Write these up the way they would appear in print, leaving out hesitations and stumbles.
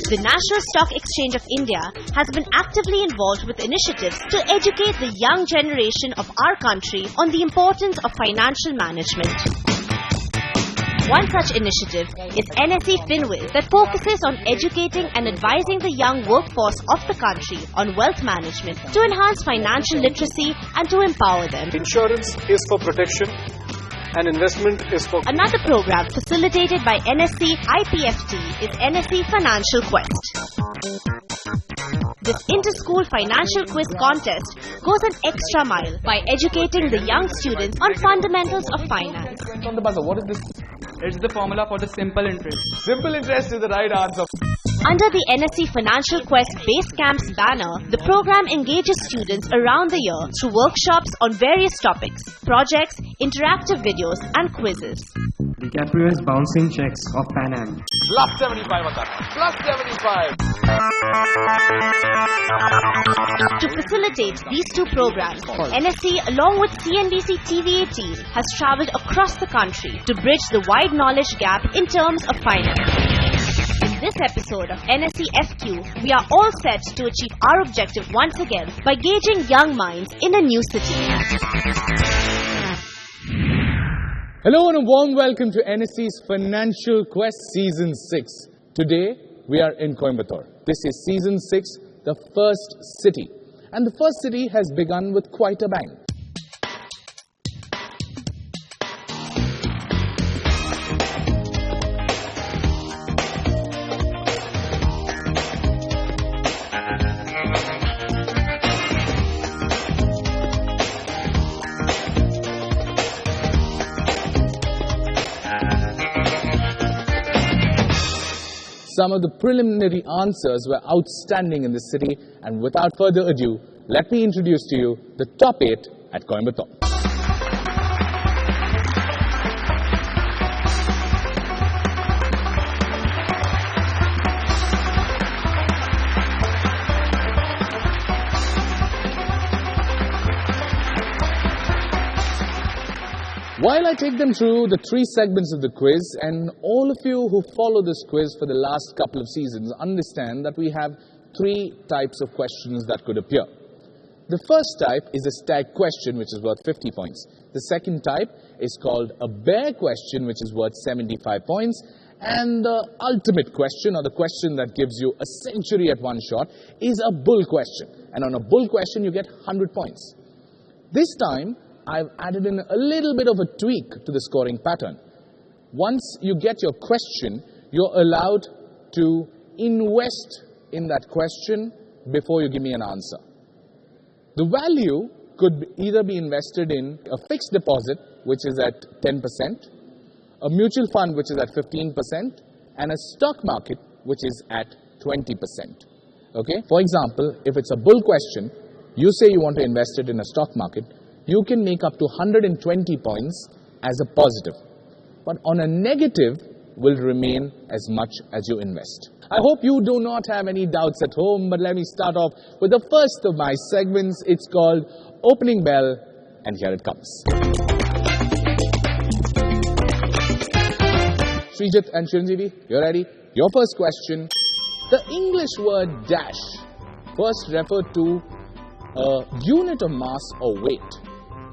The National Stock Exchange of India has been actively involved with initiatives to educate the young generation of our country on the importance of financial management. One such initiative is NSE FinWiz that focuses on educating and advising the young workforce of the country on wealth management to enhance financial literacy and to empower them. Insurance is for protection and investment is for... Another program facilitated by NSE IPFT is NSE Financial Quest. This inter-school financial quiz contest goes an extra mile by educating the young students on fundamentals of finance. On the buzzer, what is this? It's the formula for the simple interest. Simple interest is the right answer. Under the NSE Financial Quest Base Camps banner, the program engages students around the year through workshops on various topics, projects, interactive videos and quizzes. DiCaprio is bouncing checks of Pan Am. Plus 75 on that. Plus 75. To facilitate these two programs, NSE along with CNBC TV18 has travelled across the country to bridge the wide knowledge gap in terms of finance. In this episode of NSE FQ, we are all set to achieve our objective once again by gauging young minds in a new city. Hello and a warm welcome to NSE's Financial Quest Season 6. Today, we are in Coimbatore. This is Season 6, the first city. And the first city has begun with quite a bang. Some of the preliminary answers were outstanding in this city, and without further ado, let me introduce to you the top 8 at Coimbatore. While I take them through the 3 segments of the quiz, and all of you who follow this quiz for the last couple of seasons understand that we have 3 types of questions that could appear. The first type is a stag question, which is worth 50 points. The second type is called a bear question, which is worth 75 points. And the ultimate question, or the question that gives you a century at one shot, is a bull question. And on a bull question, you get 100 points. This time, I've added in a little bit of a tweak to the scoring pattern. Once you get your question, you're allowed to invest in that question before you give me an answer. The value could either be invested in a fixed deposit, which is at 10%, a mutual fund, which is at 15%, and a stock market, which is at 20%. Okay? For example, if it's a bull question, you say you want to invest it in a stock market, you can make up to 120 points as a positive. But on a negative, will remain as much as you invest. I hope you do not have any doubts at home, but let me start off with the first of my segments. It's called Opening Bell, and here it comes. Srijit and Chiranjeevi, you're ready? Your first question. The English word dash first referred to a unit of mass or weight.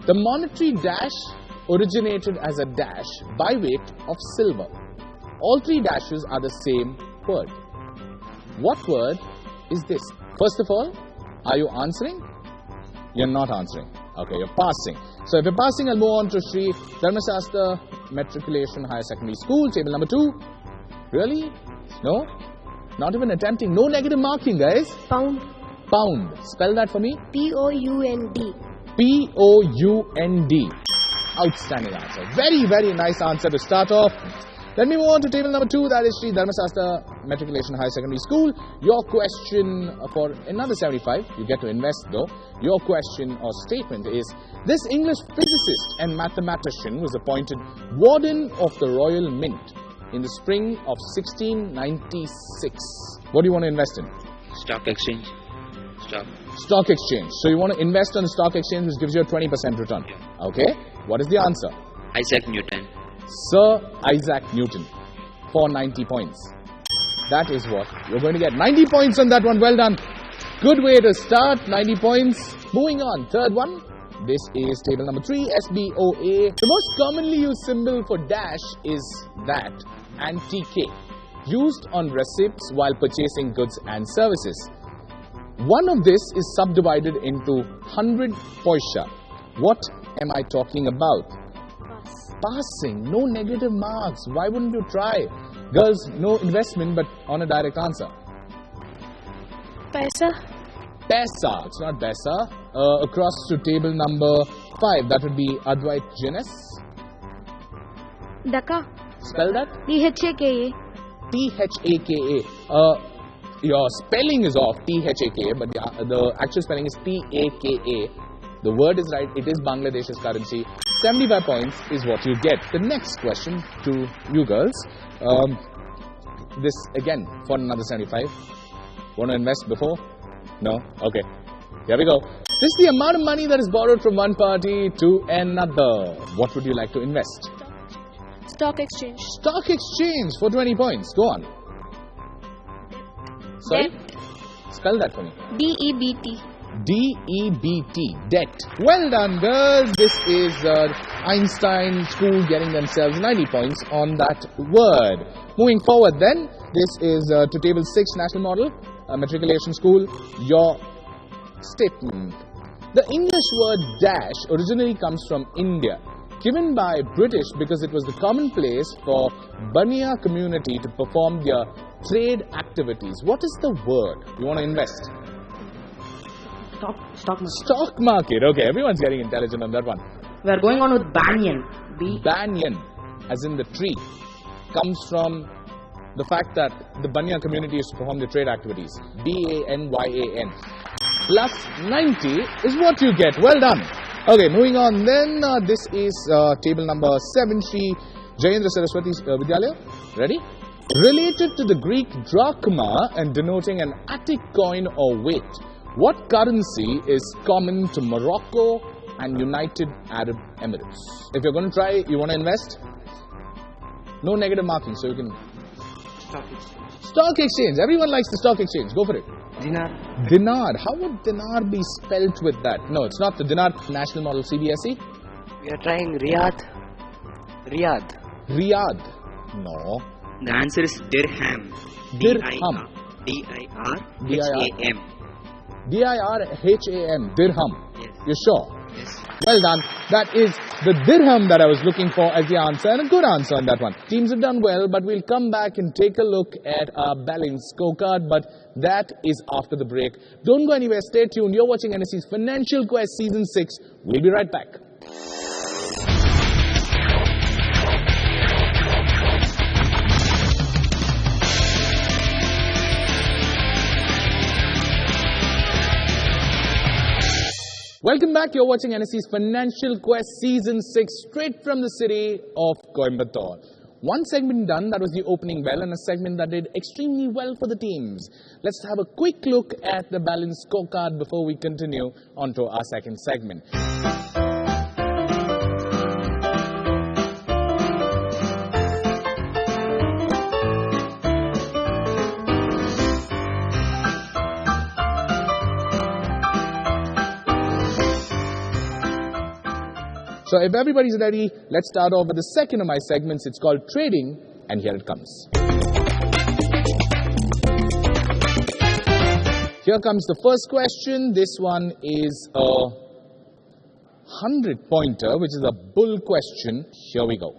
The monetary dash originated as a dash by weight of silver. All 3 dashes are the same word. What word is this? First of all, are you answering? You're not answering. Okay, you're passing. So if you're passing, I'll move on to Sri Dharmasastra Matriculation Higher Secondary School, table number 2. Really? No? Not even attempting. No negative marking, guys. Pound. Pound. Spell that for me. P-O-U-N-D. P-O-U-N-D. Outstanding answer. Very, very nice answer to start off. Let me move on to table number 2, that is Sri Dharmasastra Matriculation Higher Secondary School. Your question for another 75, you get to invest though. Your question or statement is, this English physicist and mathematician was appointed Warden of the Royal Mint in the spring of 1696. What do you want to invest in? Stock exchange. Stock exchange. So you want to invest on the stock exchange, which gives you a 20% return. Yeah. Okay. What is the answer? Isaac Newton. Sir Isaac Newton. For 90 points. that is what you're going to get. 90 points on that one. Well done. Good way to start. 90 points. Moving on. Third one. This is table number 3, SBOA. The most commonly used symbol for dash is that and TK, used on receipts while purchasing goods and services. One of this is subdivided into 100 paisa. What am I talking about? Passing. No negative marks. Why wouldn't you try? Girls, no investment, but on a direct answer. Paisa. Paisa. It's not paisa. Across to table number 5. That would be Advait Jenes. Dhaka. Spell that. DHAKA. THAKA. Your spelling is off, THAKA, but the actual spelling is PAKA. The word is right. It is Bangladesh's currency. 75 points is what you get. The next question to you girls. This again for another 75. Want to invest before? No? Okay. Here we go. This is the amount of money that is borrowed from one party to another. What would you like to invest? Stock exchange. Stock exchange for 20 points. Go on. Sorry? Debt. Spell that for me. DEBT. DEBT. Debt. Well done, girls. This is Einstein School getting themselves 90 points on that word. Moving forward then, this is to table 6 national model, matriculation school. Your statement. The English word dash originally comes from India, given by British because it was the common place for Baniya community to perform their trade activities. What is the word you want to invest? Stock market. Stock market. Okay, everyone's getting intelligent on that one. We are going on with banyan. Banyan, as in the tree, comes from the fact that the Baniya community used to perform their trade activities. BANYAN. Plus 90 is what you get. Well done. Okay, moving on then. This is table number 7, Shri Jayendra Saraswati Vidyalaya. Ready? Related to the Greek Drachma and denoting an Attic coin or weight, what currency is common to Morocco and United Arab Emirates? If you're going to try, you want to invest? No negative marking, so you can... Stock exchange. Stock exchange. Everyone likes the stock exchange. Go for it. Dinar. Dinar. How would dinar be spelt with that? No, it's not the dinar. National model CBSE. We are trying Riyadh. Riyadh. No. The answer is dirham. Dirham. D-I-R-H-A-M. D-I-R-H-A-M. Dirham. Yes. You're sure? Yes. Well done. That is the dirham that I was looking for as the answer, and a good answer on that one. Teams have done well, but we'll come back and take a look at our balanced scorecard, but that is after the break. Don't go anywhere. Stay tuned. You're watching NSC's Financial Quest Season 6. We'll be right back. Welcome back. You're watching NSC's Financial Quest Season 6, straight from the city of Coimbatore. One segment done, that was the opening bell, and a segment that did extremely well for the teams. Let's have a quick look at the balanced scorecard before we continue on to our second segment. So if everybody's ready, let's start off with the second of my segments. It's called Trading, and here it comes. Here comes the first question. This one is a 100-pointer, which is a bull question. Here we go.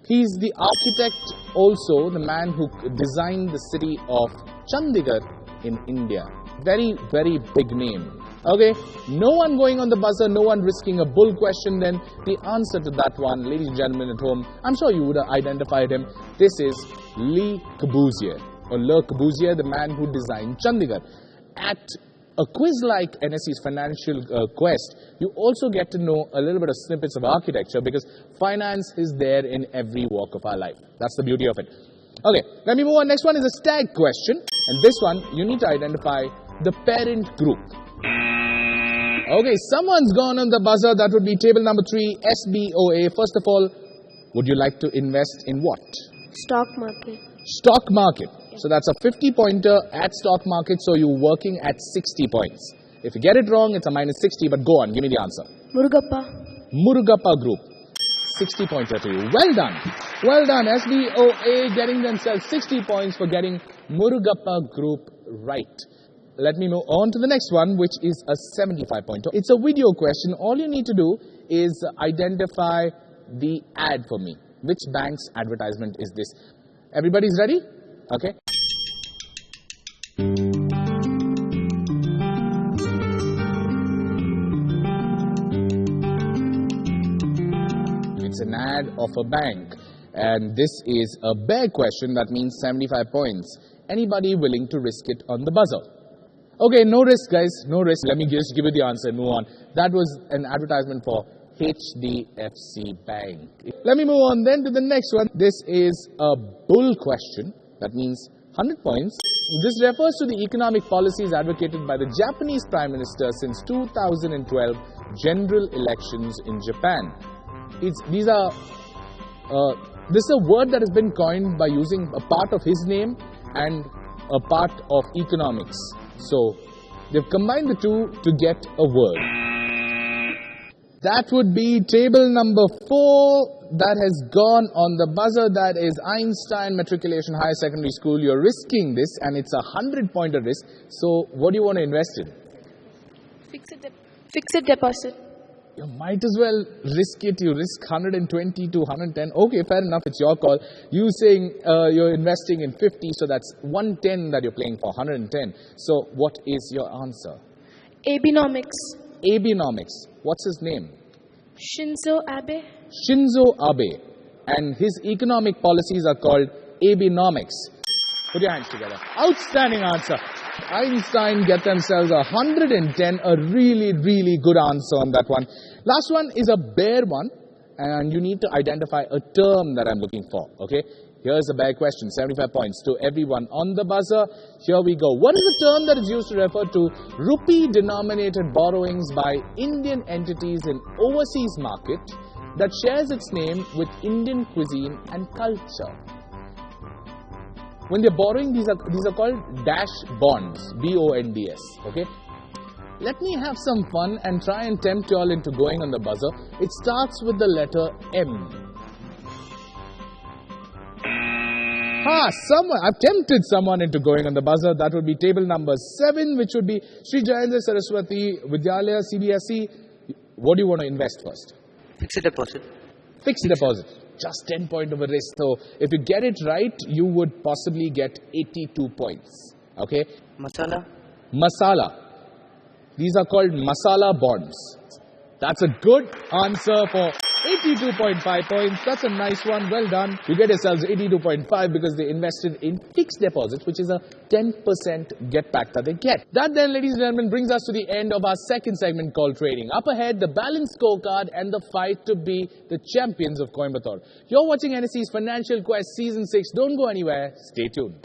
He's the architect, also the man who designed the city of Chandigarh in India. Very, very big name. Okay, no one going on the buzzer, no one risking a bull question then. The answer to that one, ladies and gentlemen at home, I'm sure you would have identified him. This is Le Corbusier, or Le Corbusier, the man who designed Chandigarh. At a quiz like NSC's Financial Quest, you also get to know a little bit of snippets of architecture because finance is there in every walk of our life. That's the beauty of it. Okay, let me move on. Next one is a stag question. And this one, you need to identify the parent group. Okay, someone's gone on the buzzer. That would be table number 3, SBOA. First of all, would you like to invest in what? Stock market. Stock market. So that's a 50-pointer at stock market, so you're working at 60 points. If you get it wrong, it's a minus 60, but go on, give me the answer. Murugappa Group. 60-pointer to you. Well done. Well done. SDOA getting themselves 60 points for getting Murugappa Group right. Let me move on to the next one, which is a 75-pointer. It's a video question. All you need to do is identify the ad for me. Which bank's advertisement is this? Everybody's ready? Okay. It's an ad of a bank. And this is a bare question. That means 75 points. Anybody willing to risk it on the buzzer? Okay, no risk, guys. No risk. Let me just give you the answer and move on. That was an advertisement for HDFC Bank. Let me move on then to the next one. This is a bull question. That means 100 points. This refers to the economic policies advocated by the Japanese Prime Minister since 2012 general elections in Japan. This is a word that has been coined by using a part of his name and a part of economics. So, they've combined the two to get a word. That would be table number 4 that has gone on the buzzer. That is Einstein Matriculation Higher Secondary School. You're risking this and it's a 100-pointer risk. So, what do you want to invest in? Fixed deposit. You might as well risk it. You risk 120 to 110. Okay, fair enough. It's your call. You saying you're investing in 50, so that's 110 that you're playing for, 110. So what is your answer? Abenomics. Abenomics. What's his name? Shinzo Abe. Shinzo Abe. And his economic policies are called Abenomics. Put your hands together. Outstanding answer. Einstein get themselves 110, a really, really good answer on that one. Last one is a bare one, and you need to identify a term that I'm looking for, okay? Here's a bare question, 75 points to everyone on the buzzer. Here we go. What is the term that is used to refer to rupee-denominated borrowings by Indian entities in overseas market that shares its name with Indian cuisine and culture? When they're borrowing, these are called dash bonds, B-O-N-D-S, okay? Let me have some fun and try and tempt you all into going on the buzzer. It starts with the letter M. I've tempted someone into going on the buzzer. That would be table number 7, which would be Sri Jayendra Saraswati Vidyalaya, CBSE. What do you want to invest first? Fixed deposit. Fixed deposit. Just 10 point of a risk. So if you get it right, you would possibly get 82 points. Okay? Masala. These are called masala bonds. That's a good answer for 82.5 points. That's a nice one. Well done. You get yourselves 82.5 because they invested in fixed deposits, which is a 10% get back that they get. That then, ladies and gentlemen, brings us to the end of our second segment called Trading. Up ahead, the balanced scorecard and the fight to be the champions of Coimbatore. You're watching NSE's Financial Quest Season 6. Don't go anywhere. Stay tuned.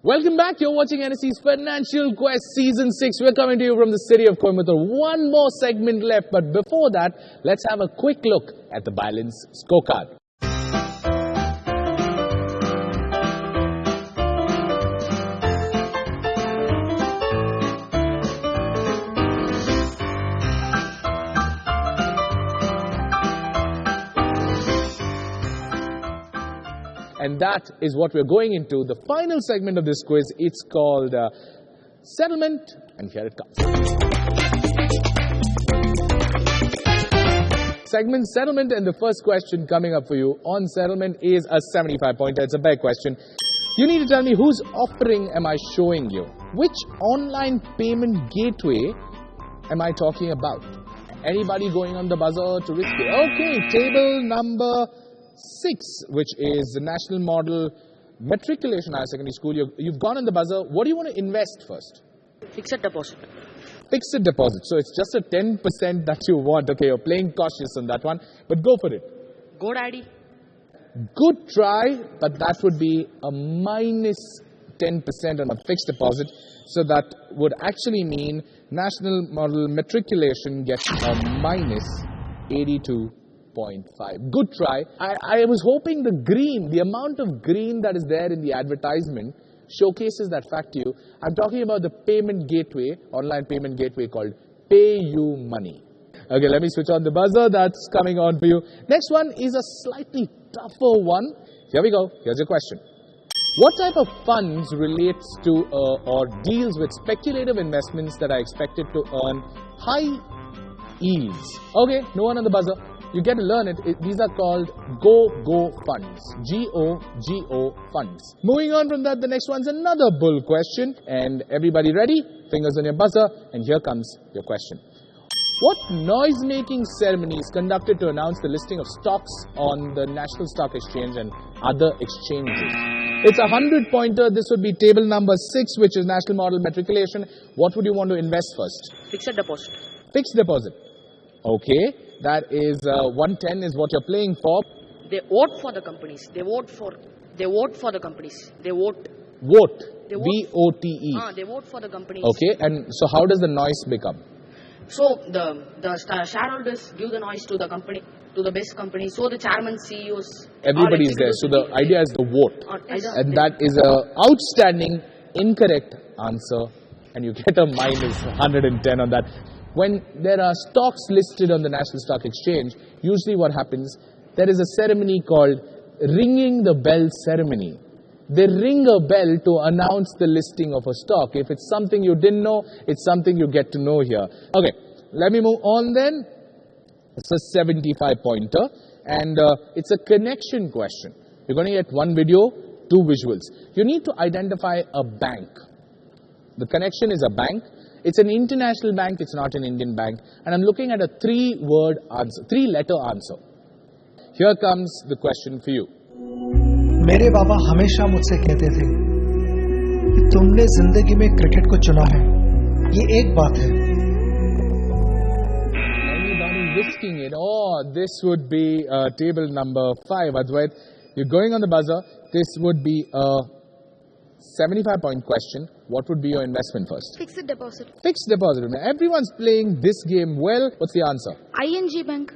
Welcome back. You're watching NSE's Financial Quest Season 6. We're coming to you from the city of Coimbatore. One more segment left, but before that, let's have a quick look at the balance scorecard. And that is what we're going into. The final segment of this quiz, it's called Settlement, and here it comes. Segment Settlement, and the first question coming up for you on Settlement is a 75-pointer. It's a big question. You need to tell me whose offering am I showing you? Which online payment gateway am I talking about? Anybody going on the buzzer to risk it? Okay, table number 6, which is the National Model Matriculation Higher Secondary School. You've gone on the buzzer. What do you want to invest first? Fixed deposit. Fixed deposit. So it's just a 10% that you want. Okay, you're playing cautious on that one, but go for it. Go Daddy. Good try, but that would be a minus 10% on a fixed deposit. So that would actually mean national model matriculation gets a minus 82.5. Good try. I was hoping the amount of green that is there in the advertisement showcases that fact to you. I'm talking about the payment gateway, online payment gateway called PayUmoney. Okay, let me switch on the buzzer. That's coming on for you. Next one is a slightly tougher one. Here we go. Here's your question. What type of funds relates to or deals with speculative investments that are expected to earn high yields? Okay, no one on the buzzer. You get to learn it. These are called go funds. G-O-G-O funds. Moving on from that, the next one's another bull question. And everybody ready? Fingers on your buzzer. And here comes your question. What noise-making ceremony is conducted to announce the listing of stocks on the National Stock Exchange and other exchanges? It's a 100-pointer. This would be table number 6, which is national model matriculation. What would you want to invest first? Fixed deposit. Fixed deposit. Okay, that is 110 is what you're playing for. They vote for the companies. They vote for the companies. They vote. Vote. They vote. V-O-T-E. They vote for the companies. Okay, and so how does the noise become? So the shareholders give the noise to the company, to the best company. So the chairman, CEOs. Everybody's there. So the idea is the vote. And that is a outstanding incorrect answer. And you get a minus 110 on that. When there are stocks listed on the National Stock Exchange, usually what happens, there is a ceremony called ringing the bell ceremony. They ring a bell to announce the listing of a stock. If it's something you didn't know, it's something you get to know here. Okay, let me move on then. It's a 75-pointer, and it's a connection question. You're going to get one video, two visuals. You need to identify a bank. The connection is a bank. It's an international bank, it's not an Indian bank. And I'm looking at a three-letter answer. Here comes the question for you. मेरे बाबा हमेशा मुझसे कहते थे कि तुमने जिंदगी में cricket को चुना है ये एक बात है Anybody risking it? Oh, this would be table number 5. Advait, you're going on the buzzer. This would be a 75-point question. What would be your investment first? Fixed deposit. Fixed deposit. Everyone's playing this game well. What's the answer? ING Bank.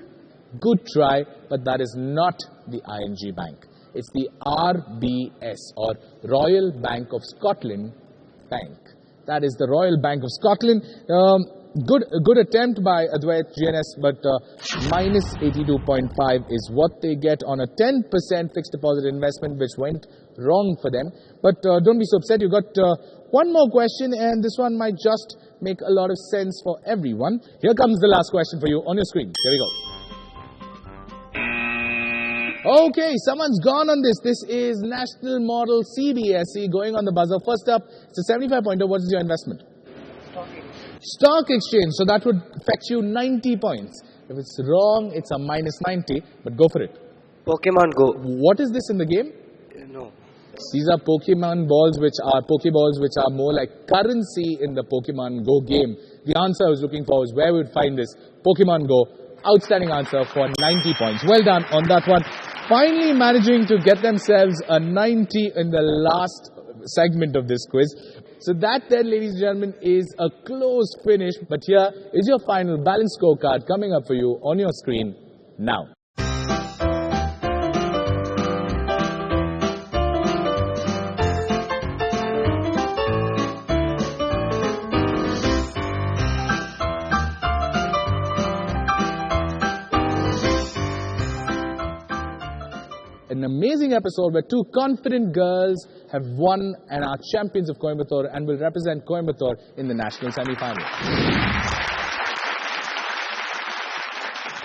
Good try, but that is not the ING Bank. It's the RBS, or Royal Bank of Scotland Bank. That is the Royal Bank of Scotland. Good attempt by Advait GNS, but minus 82.5 is what they get on a 10% fixed deposit investment, which went wrong for them. But don't be so upset. You got one more question, and this one might just make a lot of sense for everyone. Here comes the last question for you on your screen. Here we go. Okay, someone's gone on this. This is National Model CBSE going on the buzzer. First up, it's a 75-pointer. What is your investment? Stock exchange. So that would fetch you 90 points. If it's wrong, it's a minus 90. But go for it. Pokemon Go. What is this in the game? No. These are Pokemon balls, which are Pokeballs, which are more like currency in the Pokemon Go game. The answer I was looking for was where we would find this. Pokemon Go. Outstanding answer for 90 points. Well done on that one. Finally managing to get themselves a 90 in the last segment of this quiz. So that then, ladies and gentlemen, is a close finish. But here is your final balance scorecard coming up for you on your screen now. An amazing episode where two confident girls have won and are champions of Coimbatore and will represent Coimbatore in the national semi-final.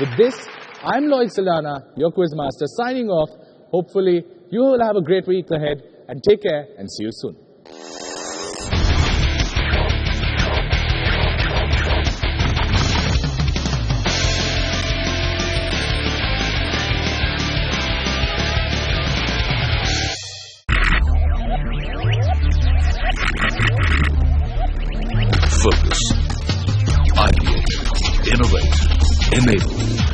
With this, I'm Lloyd Salana, your quiz master, signing off. Hopefully, you will have a great week ahead, and take care and see you soon. Focus, ideate, innovate, enable.